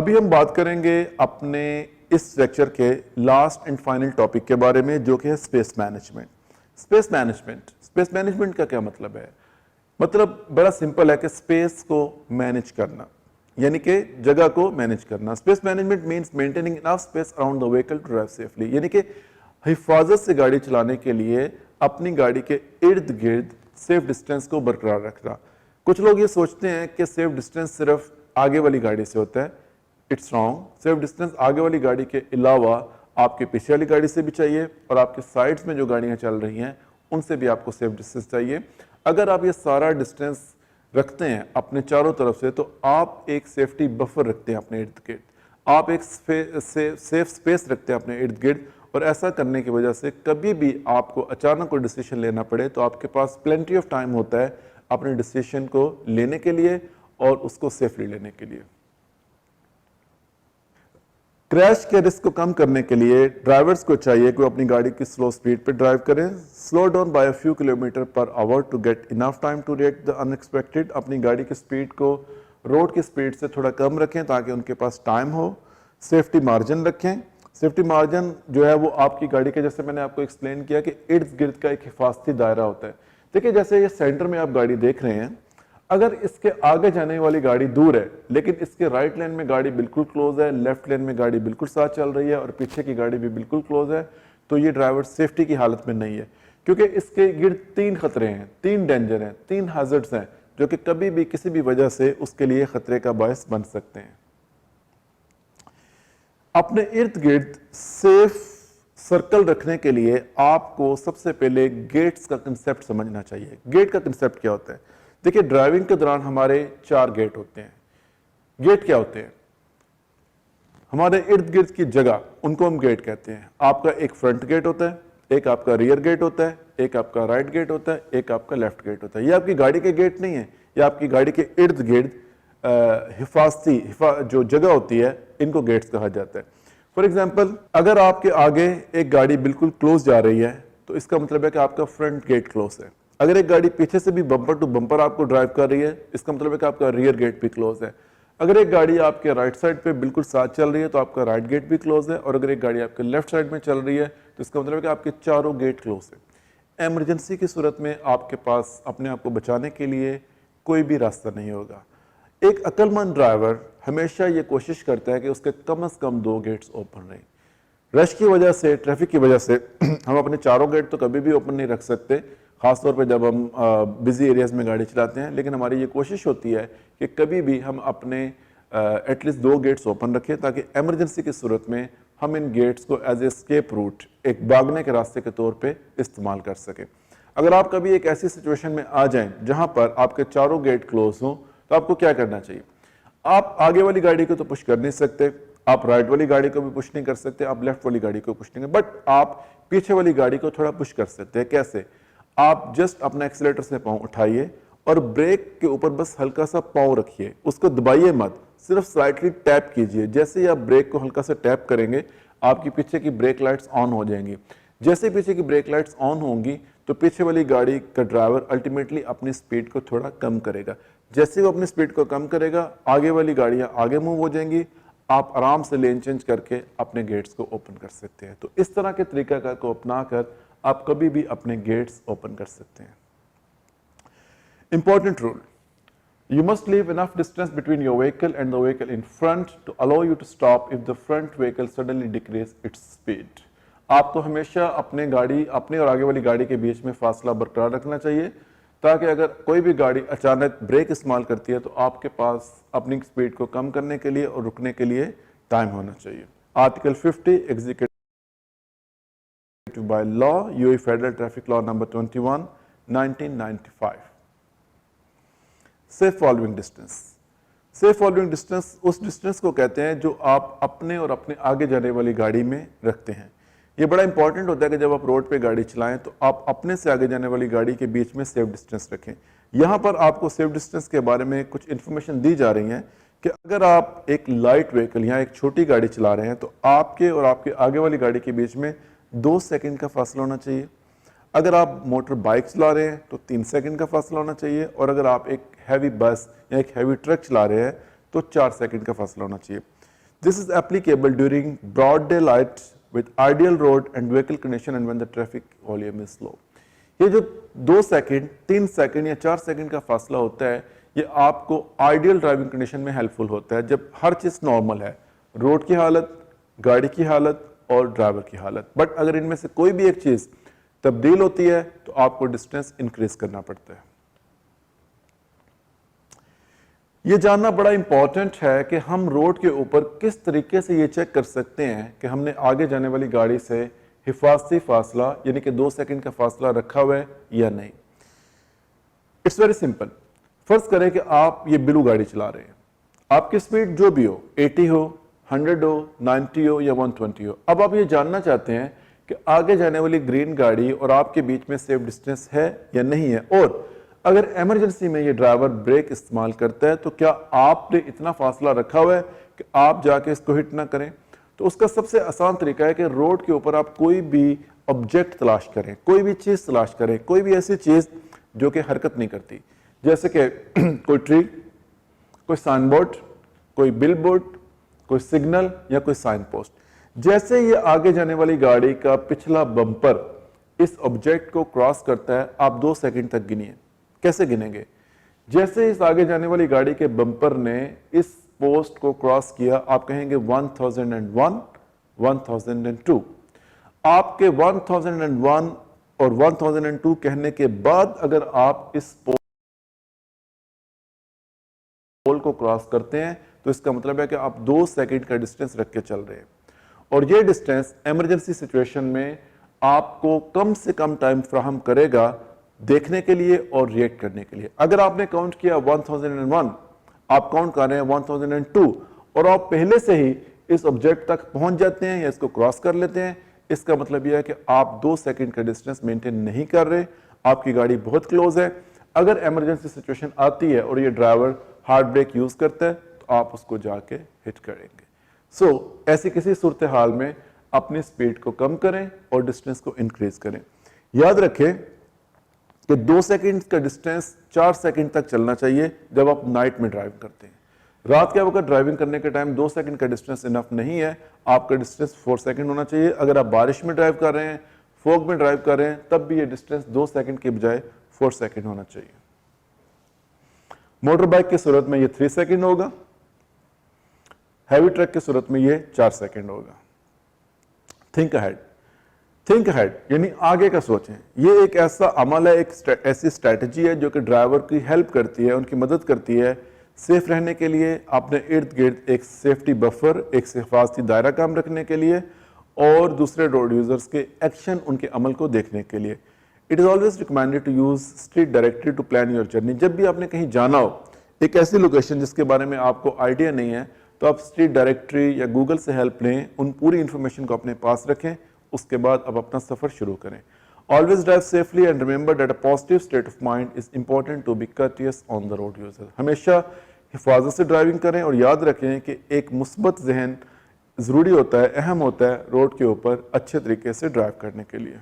अभी हम बात करेंगे अपने इस लेक्चर के लास्ट एंड फाइनल टॉपिक के बारे में, जो कि है स्पेस मैनेजमेंट। स्पेस मैनेजमेंट का क्या मतलब है? मतलब बड़ा सिंपल है कि स्पेस को मैनेज करना, यानी कि जगह को मैनेज करना। Space management means maintaining enough space around the vehicle to drive safely, यानी कि हिफाजत से गाड़ी चलाने के लिए अपनी गाड़ी के इर्द गिर्द सेफ डिस्टेंस को बरकरार रखना। कुछ लोग ये सोचते हैं कि सेफ डिस्टेंस सिर्फ आगे वाली गाड़ी से होता है। It's wrong. सेफ डिस्टेंस आगे वाली गाड़ी के अलावा आपके पीछे वाली गाड़ी से भी चाहिए और आपके साइड्स में जो गाड़ियां चल रही हैं उनसे भी आपको सेफ डिस्टेंस चाहिए। अगर आप ये सारा डिस्टेंस रखते हैं अपने चारों तरफ से, तो आप एक सेफ्टी बफर रखते हैं अपने इर्द गिर्द, आप एक सेफ स्पेस रखते हैं अपने इर्द गिर्द। और ऐसा करने की वजह से कभी भी आपको अचानक कोई डिसीजन लेना पड़े तो आपके पास प्लेंटी ऑफ टाइम होता है अपने डिसीजन को लेने के लिए और उसको सेफली लेने के लिए। क्रैश के रिस्क को कम करने के लिए ड्राइवर्स को चाहिए कि वो अपनी गाड़ी की स्लो स्पीड पे ड्राइव करें, slow down by a few kilometre per hour to get enough time to react the unexpected. अपनी गाड़ी की स्पीड को रोड की स्पीड से थोड़ा कम रखें ताकि उनके पास टाइम हो। सेफ्टी मार्जिन रखें। सेफ्टी मार्जिन जो है वो आपकी गाड़ी के, जैसे मैंने आपको एक्सप्लेन किया कि इर्द गिर्द का एक हिफाजती दायरा होता है। देखिए जैसे ये सेंटर में आप गाड़ी देख रहे हैं, अगर इसके आगे जाने वाली गाड़ी दूर है लेकिन इसके राइट लेन में गाड़ी बिल्कुल क्लोज है, लेफ्ट लेन में गाड़ी बिल्कुल साथ चल रही है और पीछे की गाड़ी भी बिल्कुल क्लोज है, तो ये ड्राइवर सेफ्टी की हालत में नहीं है, क्योंकि इसके गिर्द 3 खतरे हैं, 3 डेंजर हैं, 3 हैजर्ड्स हैं जो कि कभी भी किसी भी वजह से उसके लिए खतरे का बायस बन सकते हैं। अपने इर्द गिर्द सेफ सर्कल रखने के लिए आपको सबसे पहले गेट्स का कंसेप्ट समझना चाहिए। गेट का कंसेप्ट क्या होता है? देखिए ड्राइविंग के दौरान हमारे 4 गेट होते हैं। गेट क्या होते हैं? हमारे इर्द गिर्द की जगह, उनको हम गेट कहते हैं। आपका एक फ्रंट गेट होता है, एक आपका रियर गेट होता है, एक आपका राइट गेट होता है, एक आपका लेफ्ट गेट होता है। ये आपकी गाड़ी के गेट नहीं है, ये आपकी गाड़ी के इर्द गिर्द जो जगह होती है, इनको गेट्स कहा जाता है। फॉर एग्जाम्पल, अगर आपके आगे एक गाड़ी बिल्कुल क्लोज जा रही है तो इसका मतलब है कि आपका फ्रंट गेट क्लोज है। अगर एक गाड़ी पीछे से भी बम्पर टू बम्पर आपको ड्राइव कर रही है, इसका मतलब है कि आपका रियर गेट भी क्लोज है। अगर एक गाड़ी आपके राइट साइड पे बिल्कुल साथ चल रही है तो आपका राइट गेट भी क्लोज है, और अगर एक गाड़ी आपके लेफ्ट साइड में चल रही है तो इसका मतलब है कि आपके चारों गेट क्लोज है। एमरजेंसी की सूरत में आपके पास अपने आप को बचाने के लिए कोई भी रास्ता नहीं होगा। एक अक्लमंद ड्राइवर हमेशा ये कोशिश करता है कि उसके कम से कम 2 गेट्स ओपन रहें। रश की वजह से, ट्रैफिक की वजह से हम अपने चारों गेट तो कभी भी ओपन नहीं रख सकते, खासतौर पे जब हम बिजी एरियाज में गाड़ी चलाते हैं। लेकिन हमारी ये कोशिश होती है कि कभी भी हम अपने एटलीस्ट 2 गेट्स ओपन रखें ताकि एमरजेंसी की सूरत में हम इन गेट्स को एज ए स्केप रूट, एक भागने के रास्ते के तौर पे इस्तेमाल कर सकें। अगर आप कभी एक ऐसी सिचुएशन में आ जाएं जहां पर आपके चारों गेट क्लोज हों तो आपको क्या करना चाहिए? आप आगे वाली गाड़ी को तो पुश कर नहीं सकते, आप राइट वाली गाड़ी को भी पुश नहीं कर सकते, आप लेफ्ट वाली गाड़ी को पुश नहीं कर, बट आप पीछे वाली गाड़ी को थोड़ा पुश कर सकते हैं। कैसे? आप जस्ट अपना एक्सीलेटर से पांव उठाइए और ब्रेक के ऊपर बस हल्का सा पांव रखिए, उसको दबाइए मत, सिर्फ स्लाइटली टैप कीजिए। जैसे ही आप ब्रेक को हल्का सा टैप करेंगे आपकी पीछे की ब्रेक लाइट्स ऑन हो जाएंगी। जैसे पीछे की ब्रेक लाइट्स ऑन होंगी तो पीछे वाली गाड़ी का ड्राइवर अल्टीमेटली अपनी स्पीड को थोड़ा कम करेगा। जैसे वो अपनी स्पीड को कम करेगा, आगे वाली गाड़ियां आगे मूव हो जाएंगी, आप आराम से लेन चेंज करके अपने गेट्स को ओपन कर सकते हैं। तो इस तरह के तरीका को अपनाकर आप कभी भी अपने गेट्स ओपन कर सकते हैं। Important rule: you must leave enough distance between your vehicle and the vehicle in front to allow you to stop if the front vehicle suddenly decrease its speed। आपको हमेशा अपने और आगे वाली गाड़ी के बीच में फासला बरकरार रखना चाहिए ताकि अगर कोई भी गाड़ी अचानक ब्रेक इस्तेमाल करती है तो आपके पास अपनी स्पीड को कम करने के लिए और रुकने के लिए टाइम होना चाहिए। Article 50 executive by law, UAE Federal Traffic Law number 21, 1995। Safe following distance. Safe following distance उस डिस्टेंस को कहते हैं जो आप अपने और अपने आगे जाने वाली गाड़ी में रखते हैं। ये बड़ा इंपॉर्टेंट होता है कि जब आप रोड पे गाड़ी चलाएं तो आप अपने से आगे जाने वाली गाड़ी के बीच में सेफ डिस्टेंस रखें। यहाँ पर आपको सेफ डिस्टेंस के बारे में कुछ इन्फॉर्मेशन दी जा रही है कि अगर आप एक लाइट व्हीकल या एक छोटी गाड़ी चला रहे हैं तो आपके और आपके आगे वाली गाड़ी के बीच में 2 सेकंड का फासला होना चाहिए। अगर आप मोटर बाइक चला रहे हैं तो 3 सेकंड का फासला होना चाहिए, और अगर आप एक हैवी बस या एक हैवी ट्रक चला रहे हैं तो 4 सेकंड का फासला होना चाहिए। This is applicable during broad daylight with ideal road and vehicle condition and when the traffic volume is low. ये जो 2 सेकंड, 3 सेकंड या 4 सेकंड का फासला होता है, ये आपको आइडियल ड्राइविंग कंडीशन में हेल्पफुल होता है जब हर चीज नॉर्मल है, रोड की हालत, गाड़ी की हालत और ड्राइवर की हालत। बट अगर इनमें से कोई भी एक चीज तब्दील होती है तो आपको डिस्टेंस इंक्रीज करना पड़ता है। ये जानना बड़ा इंपॉर्टेंट है कि हम रोड के ऊपर किस तरीके से ये चेक कर सकते हैं कि हमने आगे जाने वाली गाड़ी से हिफाजती फासला यानी कि 2 सेकंड का फासला रखा हुआ है या नहीं। It's very simple. फर्ज करें कि आप ये ब्लू गाड़ी चला रहे हैं, आपकी स्पीड जो भी हो, 80 हो, 100 हो, 90 हो या 120 हो। अब आप ये जानना चाहते हैं कि आगे जाने वाली ग्रीन गाड़ी और आपके बीच में सेफ डिस्टेंस है या नहीं है, और अगर इमरजेंसी में ये ड्राइवर ब्रेक इस्तेमाल करता है तो क्या आपने इतना फासला रखा हुआ है कि आप जाके इसको हिट ना करें। तो उसका सबसे आसान तरीका है कि रोड के ऊपर आप कोई भी ऑब्जेक्ट तलाश करें, कोई भी चीज तलाश करें, कोई भी ऐसी चीज जो कि हरकत नहीं करती, जैसे कि कोई ट्री, कोई साइन बोर्ड, कोई बिल बोर्ड, कोई सिग्नल या कोई साइन पोस्ट। जैसे ये आगे जाने वाली गाड़ी का पिछला बम्पर इस ऑब्जेक्ट को क्रॉस करता है, आप 2 सेकंड तक गिनिए। कैसे गिनेंगे? जैसे इस आगे जाने वाली गाड़ी के बम्पर ने इस पोस्ट को क्रॉस किया, आप कहेंगे 1001, 1002। आपके 1001 और 1002 कहने के बाद अगर आप इस पोल को क्रॉस करते हैं तो इसका मतलब है कि आप 2 सेकंड का डिस्टेंस रख के चल रहे हैं, और ये डिस्टेंस इमरजेंसी सिचुएशन में आपको कम से कम टाइम फ्राहम करेगा देखने के लिए और रिएक्ट करने के लिए। अगर आपने काउंट किया 1001, आप काउंट कर रहे हैं 1002 और आप पहले से ही इस ऑब्जेक्ट तक पहुंच जाते हैं या इसको क्रॉस कर लेते हैं, इसका मतलब यह है कि आप 2 सेकंड का डिस्टेंस मेंटेन नहीं कर रहे, आपकी गाड़ी बहुत क्लोज है। अगर इमरजेंसी सिचुएशन आती है और ये ड्राइवर हार्ड ब्रेक यूज करता है तो आप उसको जाके हिट करेंगे। सो ऐसी किसी सूरत हाल में अपनी स्पीड को कम करें और डिस्टेंस को इंक्रीज करें। याद रखें कि 2 सेकंड का डिस्टेंस 4 सेकंड तक चलना चाहिए जब आप नाइट में ड्राइव करते हैं। रात के वक्त ड्राइविंग करने के टाइम 2 सेकंड का डिस्टेंस इनफ नहीं है, आपका डिस्टेंस 4 सेकंड होना चाहिए। अगर आप बारिश में ड्राइव कर रहे हैं, फॉग में ड्राइव कर रहे हैं, तब भी ये डिस्टेंस 2 सेकंड के बजाय 4 सेकंड होना चाहिए। मोटर बाइक की सूरत में ये 3 सेकंड होगा, हैवी ट्रक की सूरत में ये 4 सेकंड होगा। थिंक अहेड, थिंक अहेड यानी आगे का सोचें। ये एक ऐसा अमल है, एक ऐसी स्ट्रैटेजी है जो कि ड्राइवर की हेल्प करती है, उनकी मदद करती है सेफ रहने के लिए, अपने इर्द गिर्द एक सेफ्टी बफर, एक हिफाजती दायरा काम रखने के लिए और दूसरे रोड यूजर्स के एक्शन, उनके अमल को देखने के लिए। It is always recommended to use street directory to plan your journey. जब भी आपने कहीं जाना हो, एक ऐसी लोकेशन जिसके बारे में आपको आइडिया नहीं है, तो आप स्ट्रीट डायरेक्टरी या गूगल से हेल्प लें, उन पूरी इंफॉर्मेशन को अपने पास रखें, उसके बाद अब अपना सफर शुरू करें। Always drive safely and remember that a positive state of mind is important to be courteous on the road user. हमेशा हिफाजत से ड्राइविंग करें और याद रखें कि एक मुस्बत जहन ज़रूरी होता है, अहम होता है रोड के ऊपर अच्छे तरीके से ड्राइव करने के लिए।